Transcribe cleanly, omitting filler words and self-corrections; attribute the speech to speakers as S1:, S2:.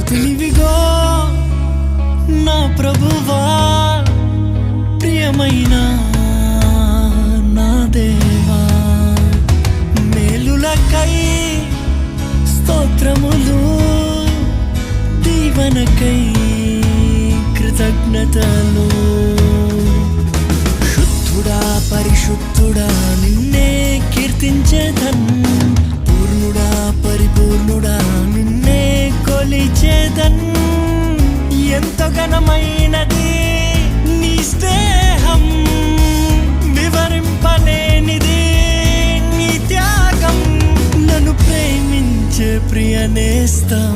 S1: స్తుతులివిగో నా ప్రభువా, ప్రియమైన నా దేవా. మేలులకై స్తోత్రములు, దీవెనకై కృతజ్ఞతలు. శుద్ధుడా పరిశుద్ధుడా నిన్నే కీర్తించేదన్, పూర్ణుడా పరిపూర్ణుడా నిన్నే కొలిచేదన్. ఎంతో ఘనమైనది నీ స్నేహం, వివరింపలేనిది నీ త్యాగం. నన్ను ప్రేమించే ప్రియ నేస్తం,